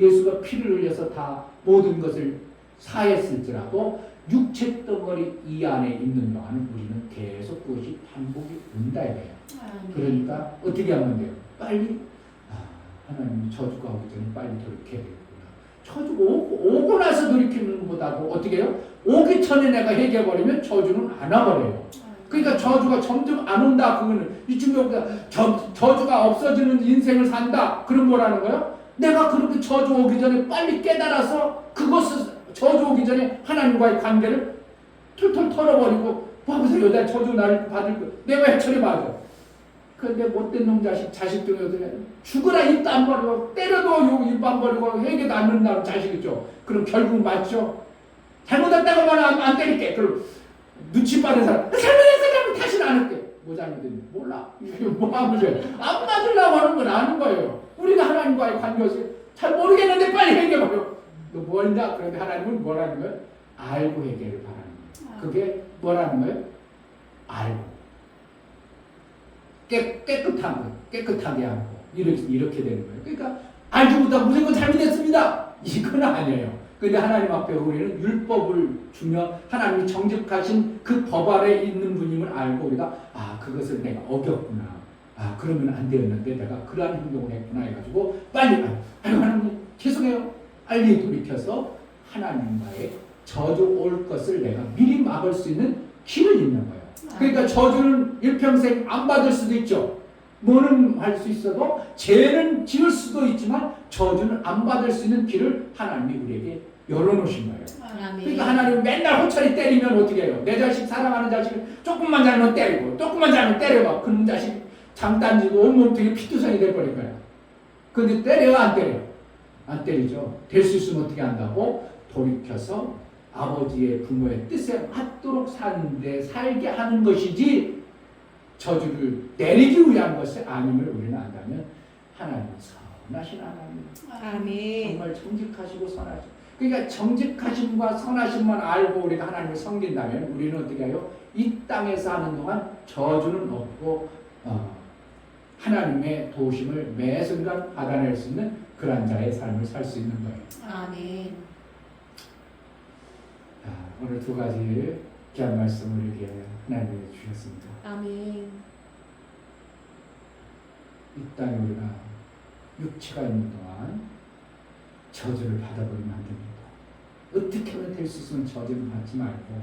예수가 피를 흘려서 다 모든 것을 사했을지라도 육체 덩어리 이 안에 있는 동안은 우리는 계속 그것이 반복이 된다 이거예요. 그러니까 어떻게 하면 돼요? 빨리 하나님이 저주가 오기 전에 빨리 돌이켜야 되겠구나. 저주가 오고 나서 돌이키는 것보다도 어떻게 해요? 오기 전에 내가 해결해버리면 저주는 안 와버려요. 그러니까 저주가 점점 안 온다. 그거는 이쯤에 저주가 없어지는 인생을 산다. 그럼 뭐라는 거예요? 내가 그렇게 저주 오기 전에 빨리 깨달아서 그것을 저주 오기 전에 하나님과의 관계를 툴툴 털어버리고 봐보세요. 내 저주 나를 받을 거 내가 해처리 맞아. 그런데 못된 놈 자식 중에 어떻게 죽으라 입도 안 버리고 때려도 입 안 버리고 회개도 안 넣는다는 자식이죠. 그럼 결국 맞죠? 잘못했다고 말하면 안 때릴게. 그럼 눈치 빠른 사람 잘못했어 다시는 안 할게. 뭐 잘못했니? 몰라. 뭐 하면 돼? 안 맞으려고 하는 건 아는 거예요. 우리가 하나님과의 관계에서 잘 모르겠는데 빨리 해결해요. 너 뭐 했냐? 그런데 하나님은 뭐라는 거예요? 알고 해결을 바라는 거예요. 그게 뭐라는 거예요? 알고 깨끗한 거, 깨끗하게 하고 이렇게 되는 거예요. 그러니까 알지 못하고 무슨 건 잘못했습니다. 이건 아니에요. 그런데 하나님 앞에 우리는 율법을 주며 하나님이 정직하신 그 법 아래 있는 분임을 알고 우리가 그것을 내가 어겼구나. 그러면 안 되었는데 내가 그러한 행동을 했구나 해가지고 빨리 하나님 죄송해요. 빨리 돌이켜서 하나님과의 저주 올 것을 내가 미리 막을 수 있는 길을 잇는 거예요. 그러니까 저주는 일평생 안 받을 수도 있죠. 뭐는 할 수 있어도 죄는 지을 수도 있지만 저주는 안 받을 수 있는 길을 하나님이 우리에게 열어놓으신 거예요. 그러니까 하나님은 맨날 호철이 때리면 어떻게 해요? 내 자식 사랑하는 자식을 조금만 잘못 때리고 조금만 잘못 때려봐. 그런 자식 장단지고 온몸통이 피투성이 돼버릴 거야. 근데 때려요? 안 때려요? 안 때리죠. 될 수 있으면 어떻게 한다고? 돌이켜서 아버지의 부모의 뜻에 맞도록 사는데 살게 하는 것이지 저주를 내리기 위한 것이 아님을 우리는 안다면 하나님 선하신 하나님. 아멘. 정말 정직하시고 선하시고. 그러니까 정직하심과 선하심만 알고 우리가 하나님을 섬긴다면 우리는 어떻게 해요? 이 땅에서 하는 동안 저주는 없고 하나님의 도우심을 매 순간 받아낼 수 있는 그런 자의 삶을 살 수 있는 거예요. 아멘. 오늘 두 가지 귀한 말씀을 우리에게 하나님이 주셨습니다. 아멘. 이 땅에 우리가 육체가 있는 동안 저주를 받아버리면 안 됩니다. 어떻게 하면 될 수 있으면 저주를 받지 말고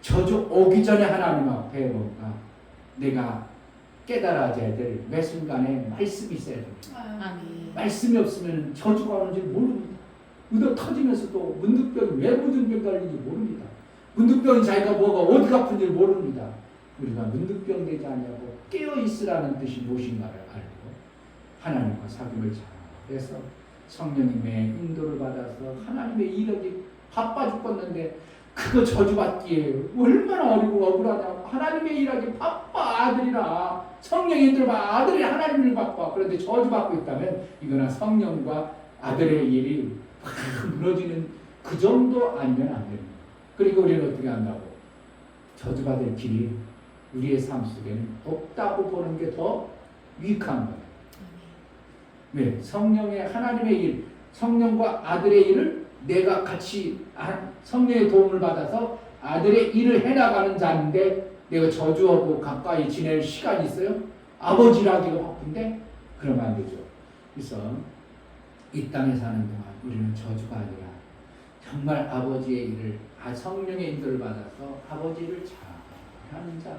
저주 오기 전에 하나님 앞에 뭔가 내가 깨달아야 될 매 순간에 말씀이 있어야 됩니다. 아멘. 말씀이 없으면 저주가 오는지 모릅니다. 의도 터지면서도 문득병이 왜 문득병 걸리는지 모릅니다. 문득병은 자기가 뭐가 어디가 아픈지 모릅니다. 우리가 문득병 되지 않냐고 깨어있으라는 뜻이 무엇인가를 알고 하나님과 사귐을 잘해서 성령님의 인도를 받아서 하나님의 이력이 바빠 죽겠는데 그거 저주받기에 얼마나 어리고 억울하냐. 하나님의 일하기 바빠 아들이라 성령의 인도를 받아 아들이 하나님을 바빠. 그런데 저주받고 있다면 이거는 성령과 아들의 일이 확 무너지는 그 정도 아니면 안 됩니다. 그러니까 우리는 어떻게 한다고? 저주받을 길이 우리의 삶 속에는 없다고 보는 게 더 유익한 거예요. 네, 성령의 하나님의 일, 성령과 아들의 일을 내가 같이 성령의 도움을 받아서 아들의 일을 해나가는 자인데 내가 저주하고 가까이 지낼 시간이 있어요? 아버지라기가 바쁜데? 그러면 안 되죠. 그래서 이 땅에 사는 동안 우리는 저주가 아니라 정말 아버지의 일을 성령의 인도를 받아서 아버지 일을 잘하는 자,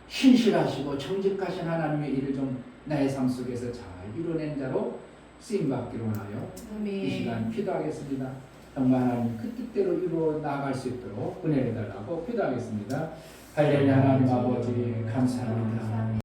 신실하시고 정직하신 하나님의 일을 좀 나의 삶 속에서 잘 이뤄낸 자로 쓰임받기로 하여 이 시간 기도하겠습니다. 정말 하나님 그 뜻대로 이루어 나아갈 수 있도록 은혜를 달라고 기도하겠습니다. 할렐루야. 하나님 아버지 감사합니다.